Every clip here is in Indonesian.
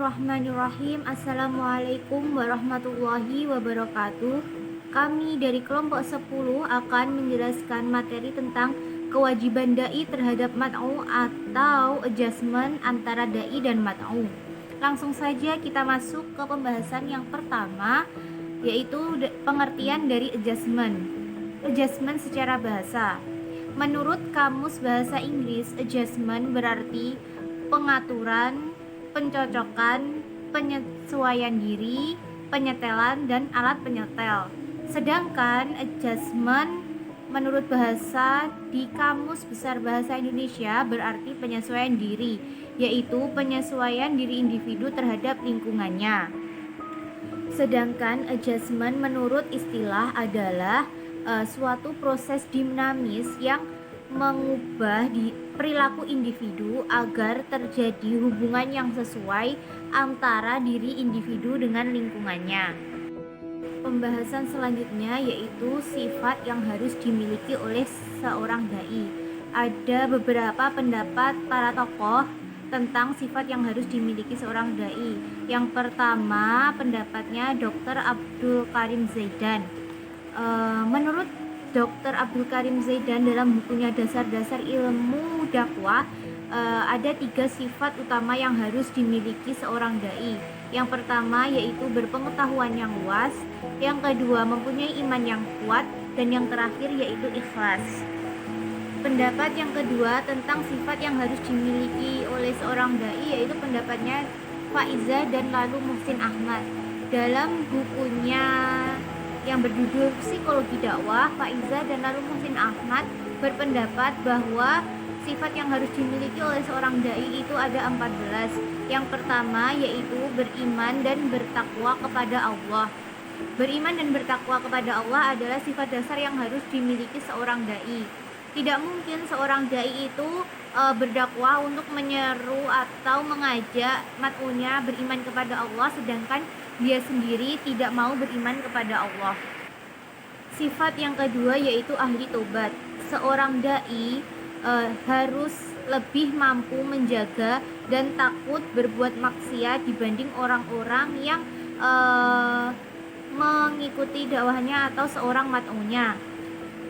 Bismillahirrahmanirrahim. Assalamualaikum warahmatullahi wabarakatuh. Kami dari kelompok 10 akan menjelaskan materi tentang kewajiban dai terhadap mat'u atau adjustment antara dai dan mat'u. Langsung saja kita masuk ke pembahasan yang pertama, yaitu pengertian dari adjustment. Adjustment secara bahasa. Menurut Kamus Bahasa Inggris, adjustment berarti pengaturan, pencocokan, penyesuaian diri, penyetelan, dan alat penyetel. Sedangkan adjustment menurut bahasa di Kamus Besar Bahasa Indonesia berarti penyesuaian diri, yaitu penyesuaian diri individu terhadap lingkungannya. Sedangkan adjustment menurut istilah adalah suatu proses dinamis yang mengubah perilaku individu agar terjadi hubungan yang sesuai antara diri individu dengan lingkungannya. Pembahasan selanjutnya yaitu sifat yang harus dimiliki oleh seorang dai. Ada beberapa pendapat para tokoh tentang sifat yang harus dimiliki seorang dai. Yang pertama pendapatnya Dr. Abdul Karim Zaidan. Menurut Dr. Abdul Karim Zaidan dalam bukunya Dasar-Dasar Ilmu Dakwah, ada 3 sifat utama yang harus dimiliki seorang dai. Yang pertama yaitu berpengetahuan yang luas, yang kedua mempunyai iman yang kuat, dan yang terakhir yaitu ikhlas. Pendapat yang kedua tentang sifat yang harus dimiliki oleh seorang dai yaitu pendapatnya Faiza dan lalu Muhsin Ahmad. Dalam bukunya yang berjudul Psikologi Dakwah, Faiza dan lalu Muhsin Ahmad berpendapat bahwa sifat yang harus dimiliki oleh seorang dai itu ada 14. Yang pertama yaitu beriman dan bertakwa kepada Allah. Beriman dan bertakwa kepada Allah adalah sifat dasar yang harus dimiliki seorang dai. Tidak mungkin seorang dai itu berdakwah untuk menyeru atau mengajak mat'unya beriman kepada Allah sedangkan dia sendiri tidak mau beriman kepada Allah. Sifat yang kedua yaitu ahli tobat. Seorang dai harus lebih mampu menjaga dan takut berbuat maksiat dibanding orang-orang yang mengikuti dakwahnya atau seorang mat'unya.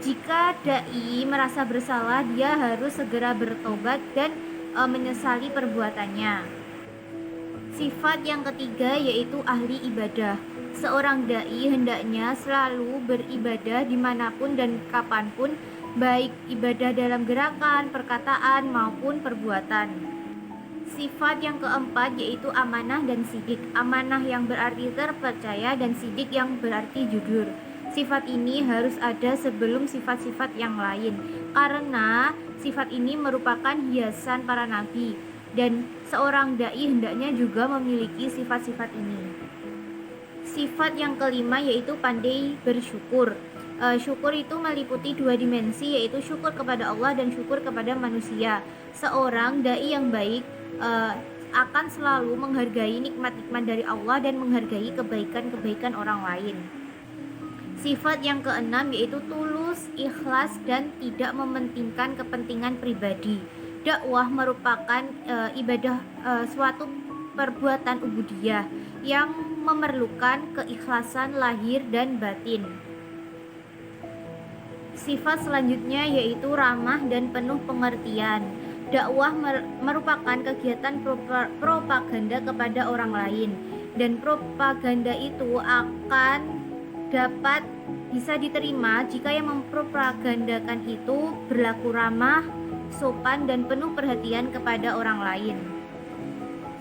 Jika dai merasa bersalah, dia harus segera bertobat dan menyesali perbuatannya. Sifat yang ketiga yaitu ahli ibadah. Seorang dai hendaknya selalu beribadah dimanapun dan kapanpun, baik ibadah dalam gerakan, perkataan, maupun perbuatan. Sifat yang keempat yaitu amanah dan sidik. Amanah yang berarti terpercaya dan sidik yang berarti jujur. Sifat ini harus ada sebelum sifat-sifat yang lain, karena sifat ini merupakan hiasan para nabi, dan seorang dai hendaknya juga memiliki sifat-sifat ini. Sifat yang kelima yaitu pandai bersyukur. Syukur itu meliputi 2 dimensi, yaitu syukur kepada Allah dan syukur kepada manusia. Seorang dai yang baik akan selalu menghargai nikmat-nikmat dari Allah dan menghargai kebaikan-kebaikan orang lain. Sifat yang keenam yaitu tulus, ikhlas, dan tidak mementingkan kepentingan pribadi. Dakwah merupakan ibadah, suatu perbuatan ubudiyah yang memerlukan keikhlasan lahir dan batin. Sifat selanjutnya yaitu ramah dan penuh pengertian. Dakwah merupakan kegiatan propaganda kepada orang lain, dan propaganda itu akan dapat bisa diterima jika yang mempropagandakan itu berlaku ramah, sopan, dan penuh perhatian kepada orang lain.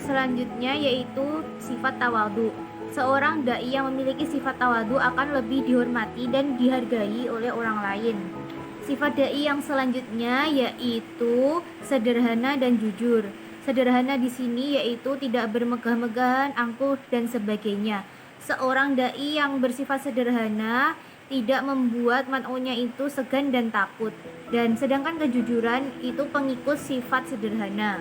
Selanjutnya yaitu sifat tawadhu. Seorang dai yang memiliki sifat tawadhu akan lebih dihormati dan dihargai oleh orang lain. Sifat dai yang selanjutnya yaitu sederhana dan jujur. Sederhana di sini yaitu tidak bermegah-megahan, angkuh, dan sebagainya. Seorang dai yang bersifat sederhana tidak membuat mat'unya itu segan dan takut, dan sedangkan kejujuran itu pengikut sifat sederhana.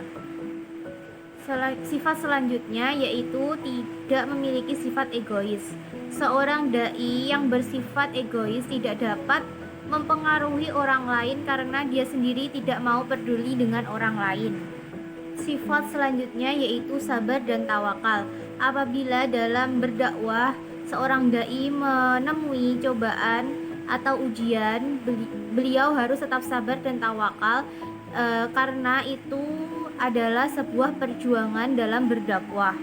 Sifat selanjutnya yaitu tidak memiliki sifat egois. Seorang dai yang bersifat egois tidak dapat mempengaruhi orang lain karena dia sendiri tidak mau peduli dengan orang lain. Sifat selanjutnya yaitu sabar dan tawakal. Apabila dalam berdakwah seorang dai menemui cobaan atau ujian, beliau harus tetap sabar dan tawakal, karena itu adalah sebuah perjuangan dalam berdakwah.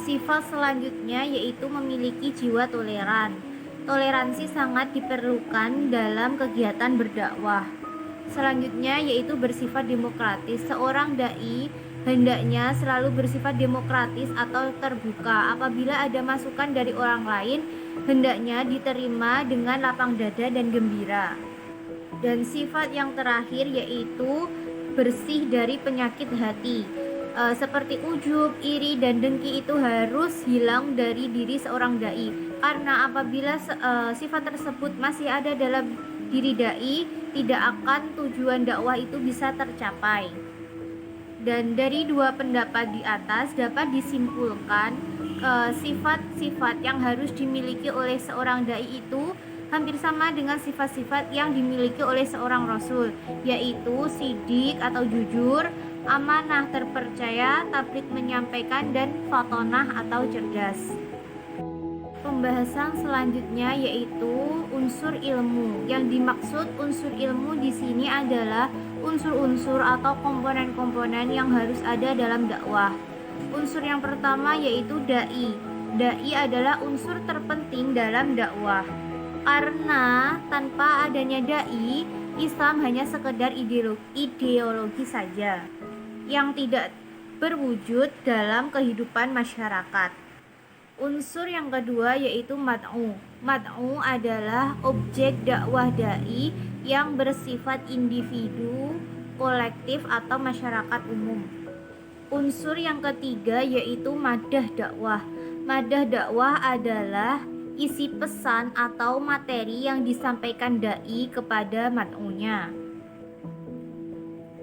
Sifat selanjutnya yaitu memiliki jiwa toleran. Toleransi sangat diperlukan dalam kegiatan berdakwah. Selanjutnya yaitu bersifat demokratis. Seorang dai hendaknya selalu bersifat demokratis atau terbuka. Apabila ada masukan dari orang lain, hendaknya diterima dengan lapang dada dan gembira. Dan sifat yang terakhir yaitu bersih dari penyakit hati. Seperti ujub, iri, dan dengki itu harus hilang dari diri seorang dai. Karena apabila sifat tersebut masih ada dalam diri dai, tidak akan tujuan dakwah itu bisa tercapai. Dan dari dua pendapat di atas dapat disimpulkan sifat-sifat yang harus dimiliki oleh seorang dai itu hampir sama dengan sifat-sifat yang dimiliki oleh seorang rasul, yaitu sidik atau jujur, amanah terpercaya, tabligh menyampaikan, dan fatonah atau cerdas. Pembahasan selanjutnya yaitu unsur ilmu. Yang dimaksud unsur ilmu di sini adalah unsur-unsur atau komponen-komponen yang harus ada dalam dakwah. Unsur yang pertama yaitu dai. Dai adalah unsur terpenting dalam dakwah. Karena tanpa adanya dai, Islam hanya sekedar ideologi saja yang tidak berwujud dalam kehidupan masyarakat. Unsur yang kedua yaitu mad'u. Mad'u adalah objek dakwah dai yang bersifat individu, kolektif atau masyarakat umum. Unsur yang ketiga yaitu madah dakwah. Madah dakwah adalah isi pesan atau materi yang disampaikan dai kepada mad'unya.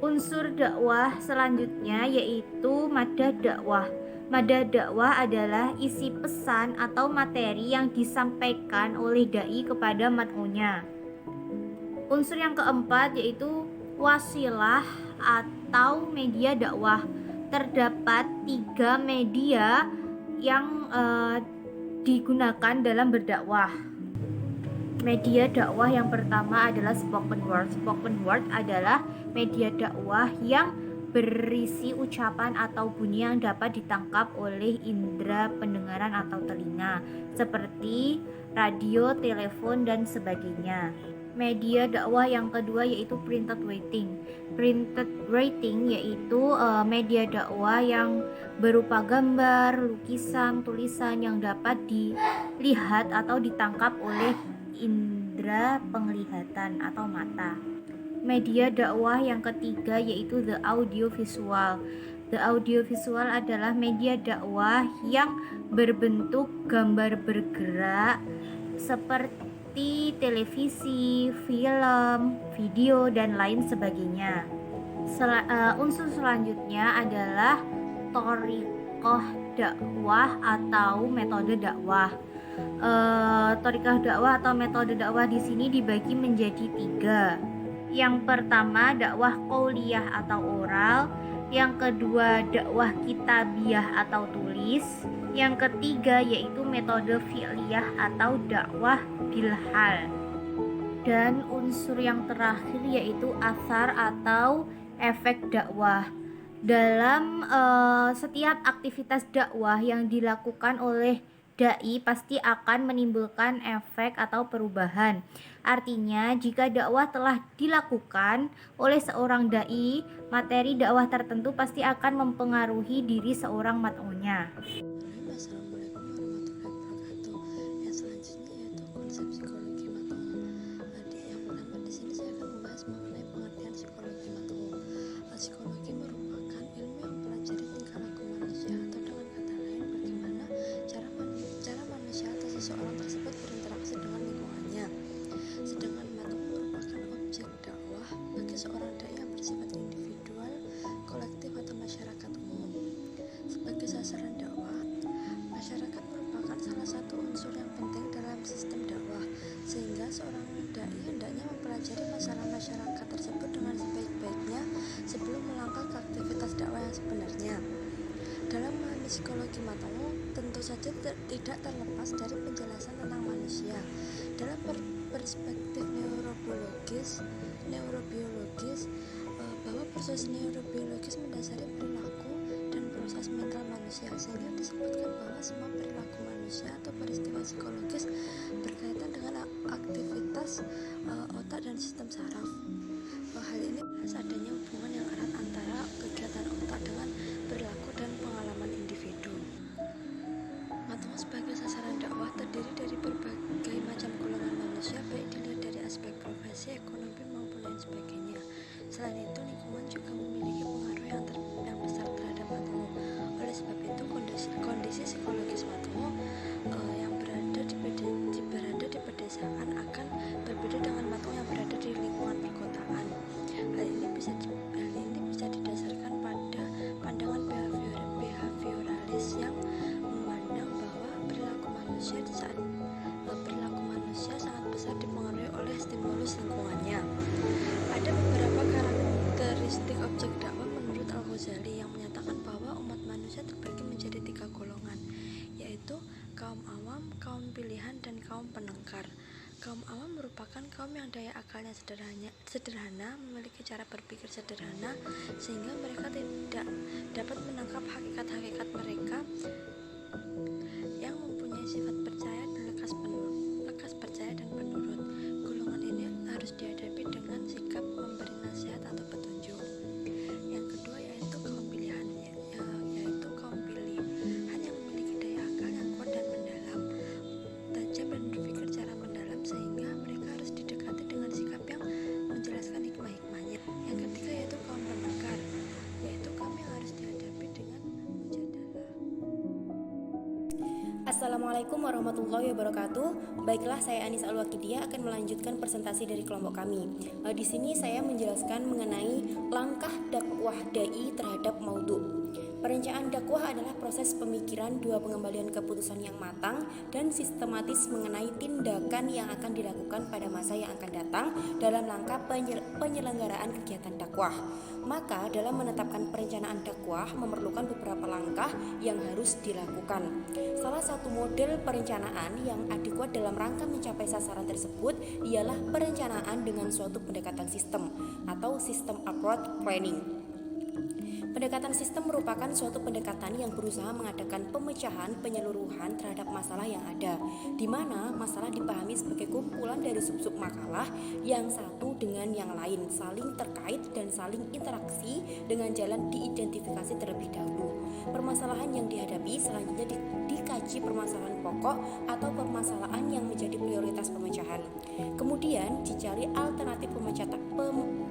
Unsur dakwah selanjutnya yaitu madah dakwah. Madah dakwah adalah isi pesan atau materi yang disampaikan oleh dai kepada mad'unya. Unsur yang keempat yaitu wasilah atau media dakwah. Terdapat 3 media yang digunakan dalam berdakwah. Media dakwah yang pertama adalah spoken word. Spoken word adalah media dakwah yang berisi ucapan atau bunyi yang dapat ditangkap oleh indera pendengaran atau telinga, seperti radio, telepon, dan sebagainya. Media dakwah yang kedua yaitu printed writing. Printed writing yaitu media dakwah yang berupa gambar, lukisan, tulisan yang dapat dilihat atau ditangkap oleh indera penglihatan atau mata. Media dakwah yang ketiga yaitu the audio visual. The audio visual adalah media dakwah yang berbentuk gambar bergerak seperti televisi, film, video, dan lain sebagainya. Unsur selanjutnya adalah thoriqah dakwah atau metode dakwah. Thoriqah dakwah atau metode dakwah di sini dibagi menjadi 3. Yang pertama dakwah qauliyah atau oral, yang kedua dakwah kitabiyah atau tulis, yang ketiga yaitu metode fi'liyah atau dakwah bilhal, dan unsur yang terakhir yaitu athar atau efek dakwah. Dalam setiap aktivitas dakwah yang dilakukan oleh dai pasti akan menimbulkan efek atau perubahan. Artinya, jika dakwah telah dilakukan oleh seorang dai, materi dakwah tertentu pasti akan mempengaruhi diri seorang mad'unya. Assalamualaikum warahmatullahi wabarakatuh. Yang selanjutnya yaitu konsep psikologi mad'u. Yang pertama di sini saya akan membahas mengenai pengertian psikologi mad'u. Psikologi merupakan ilmu yang mempelajari tingkah laku manusia, atau dengan kata lain bagaimana cara manusia atau seseorang tersebut berinteraksi dengan lingkungannya. Sedangkan mad'u merupakan objek dakwah bagi seorang dai yang bersifat individual, kolektif atau masyarakat umum. Sebagai sasaran dakwah, masyarakat psikologi Matongo tentu saja tidak terlepas dari penjelasan tentang manusia. Dalam perspektif neurobiologis, bahwa proses neurobiologis mendasari perilaku dan proses mental manusia, sehingga disebutkan bahwa semua perilaku manusia atau peristiwa psikologis berkaitan dengan aktivitas otak dan sistem saraf. Hal ini adanya hubungan yang erat antara kegiatan otak dengan perilaku dan pengalaman individu. Matongo sebagai sasaran dakwah terdiri dari berbagai macam golongan manusia, baik dilihat dari aspek profesi, ekonomi maupun lain sebagainya. Selain itu, lingkungan juga memiliki pengaruh yang besar terhadap Matongo. Oleh sebab itu, kondisi psikologis Matongo yang berada di pedesaan akan berbeda dengan Matongo yang berada di lingkungan perkotaan. Hal ini bisa didasarkan pada pandangan behavioralis yang memandang bahwa perilaku manusia sangat besar dipengaruhi oleh stimulus lingkungannya. Ada beberapa karakteristik objek dakwah menurut Al-Ghazali yang menyatakan bahwa umat manusia terbagi menjadi 3 golongan, yaitu kaum awam, kaum pilihan, dan kaum penengkar. Kaum awam merupakan kaum yang daya akalnya sederhana, memiliki cara berpikir sederhana, sehingga mereka tidak dapat menangkap hakikat-hakikat mereka yang mempunyai sifat percaya dan lekas percaya dan penurut. Golongan ini harus dihadapi dengan sikap memberi nasihat atau petunjuk. Yang kedua yaitu kaum pilihan, yaitu kaum pilihan yang memiliki daya akal yang kuat dan mendalam, tajam dan berpikir secara mendalam, sehingga mereka harus didekati dengan sikap yang menjelaskan hikmah-hikmahnya. Yang ketiga yaitu kaum penengkar, yaitu kaum yang harus dihadapi dengan mujadalah. Assalamualaikum warahmatullahi wabarakatuh. Baiklah, saya Anis Al-Wakidia akan melanjutkan presentasi dari kelompok kami. Di sini saya menjelaskan mengenai langkah dakwah dai terhadap maudhu. Perencanaan dakwah adalah proses pemikiran dua pengembalian keputusan yang matang dan sistematis mengenai tindakan yang akan dilakukan pada masa yang akan datang dalam rangka penyelenggaraan kegiatan dakwah. Maka dalam menetapkan perencanaan dakwah memerlukan beberapa langkah yang harus dilakukan. Salah satu model perencanaan yang adekuat dalam rangka mencapai sasaran tersebut ialah perencanaan dengan suatu pendekatan sistem atau system approach planning. Pendekatan sistem merupakan suatu pendekatan yang berusaha mengadakan pemecahan penyeluruhan terhadap masalah yang ada, di mana masalah dipahami sebagai kumpulan dari sub-sub makalah yang satu dengan yang lain, saling terkait dan saling interaksi dengan jalan diidentifikasi terlebih dahulu. Permasalahan yang dihadapi selanjutnya dikaji permasalahan pokok atau permasalahan yang menjadi prioritas pemecahan. Kemudian dicari alternatif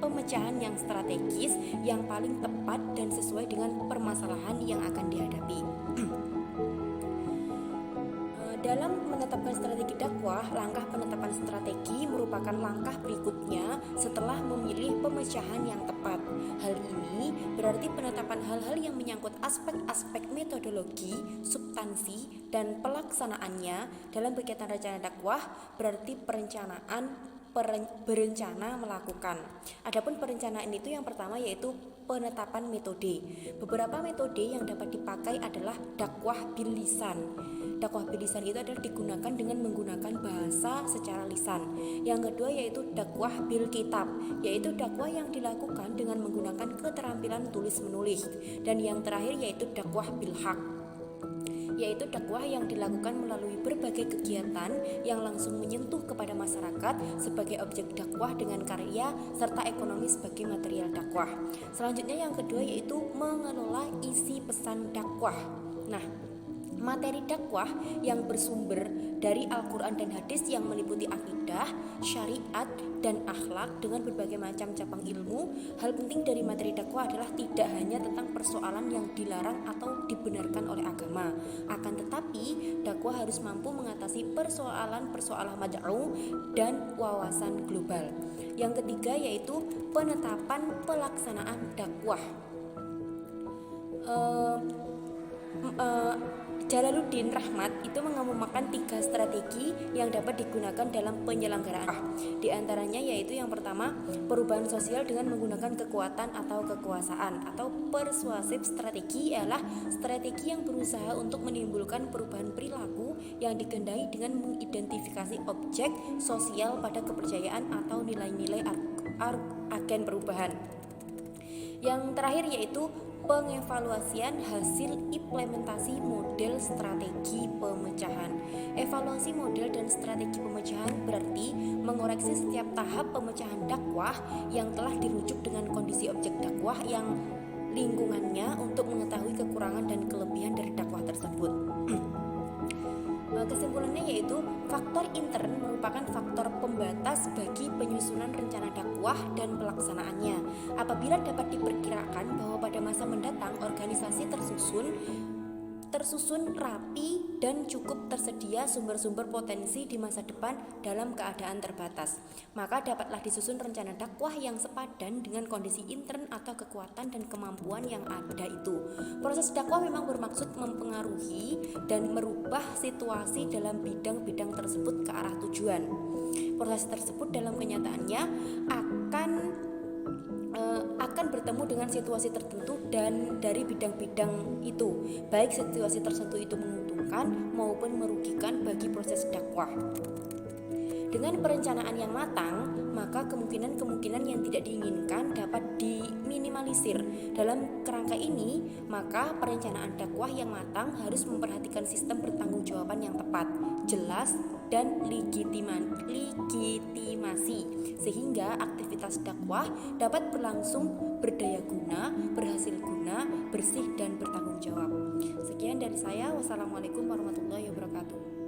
pemecahan yang strategis, yang paling tepat dan sesuai dengan permasalahan yang akan dihadapi. Dalam menetapkan strategi dakwah, langkah penetapan strategi merupakan langkah berikutnya setelah memilih pemecahan yang tepat. Hal ini berarti penetapan hal-hal yang menyangkut aspek-aspek metodologi, substansi, dan pelaksanaannya dalam kegiatan rencana dakwah berarti berencana melakukan. Adapun perencanaan itu yang pertama yaitu penetapan metode. Beberapa metode yang dapat dipakai adalah dakwah bil lisan. Dakwah bil lisan itu adalah digunakan dengan menggunakan bahasa secara lisan. Yang kedua yaitu dakwah bil kitab, yaitu dakwah yang dilakukan dengan menggunakan keterampilan tulis menulis. Dan yang terakhir yaitu dakwah bil haq, yaitu dakwah yang dilakukan melalui berbagai kegiatan yang langsung menyentuh kepada masyarakat sebagai objek dakwah dengan karya serta ekonomi sebagai material dakwah. Selanjutnya yang kedua yaitu mengelola isi pesan dakwah. Nah, materi dakwah yang bersumber dari Al-Quran dan hadis yang meliputi akidah, syariat, dan akhlak dengan berbagai macam cabang ilmu. Hal penting dari materi dakwah adalah tidak hanya tentang persoalan yang dilarang atau dibenarkan oleh agama, akan tetapi dakwah harus mampu mengatasi persoalan-persoalan mad'u dan wawasan global. Yang ketiga yaitu penetapan pelaksanaan dakwah. Jalaluddin Rahmat itu mengemukakan 3 strategi yang dapat digunakan dalam penyelenggaraan. Di antaranya yaitu yang pertama, perubahan sosial dengan menggunakan kekuatan atau kekuasaan, atau persuasif strategi adalah strategi yang berusaha untuk menimbulkan perubahan perilaku yang dikehendaki dengan mengidentifikasi objek sosial pada kepercayaan atau nilai-nilai agen perubahan. Yang terakhir yaitu pengevaluasian hasil implementasi model strategi pemecahan. Evaluasi model dan strategi pemecahan berarti mengoreksi setiap tahap pemecahan dakwah yang telah dirujuk dengan kondisi objek dakwah yang lingkungannya untuk mengetahui kekurangan dan kelebihan dari dakwah tersebut. Kesimpulannya yaitu faktor intern merupakan faktor pembatas bagi penyusunan rencana dakwah dan pelaksanaannya. Apabila dapat diperkirakan bahwa pada masa mendatang organisasi tersusun rapi dan cukup tersedia sumber-sumber potensi di masa depan dalam keadaan terbatas, maka dapatlah disusun rencana dakwah yang sepadan dengan kondisi intern atau kekuatan dan kemampuan yang ada itu. Proses dakwah memang bermaksud mempengaruhi dan merubah situasi dalam bidang-bidang tersebut ke arah tujuan. Proses tersebut dalam kenyataannya akan bertemu dengan situasi tertentu dan dari bidang-bidang itu, baik situasi tertentu itu menguntungkan maupun merugikan bagi proses dakwah. Dengan perencanaan yang matang, maka kemungkinan-kemungkinan yang tidak diinginkan dapat diminimalisir. Dalam kerangka ini, maka perencanaan dakwah yang matang harus memperhatikan sistem pertanggungjawaban yang tepat, jelas, dan legitimasi, sehingga aktivitas dakwah dapat berlangsung berdaya guna, berhasil guna, bersih, dan bertanggung jawab. Sekian dari saya. Wassalamualaikum warahmatullahi wabarakatuh.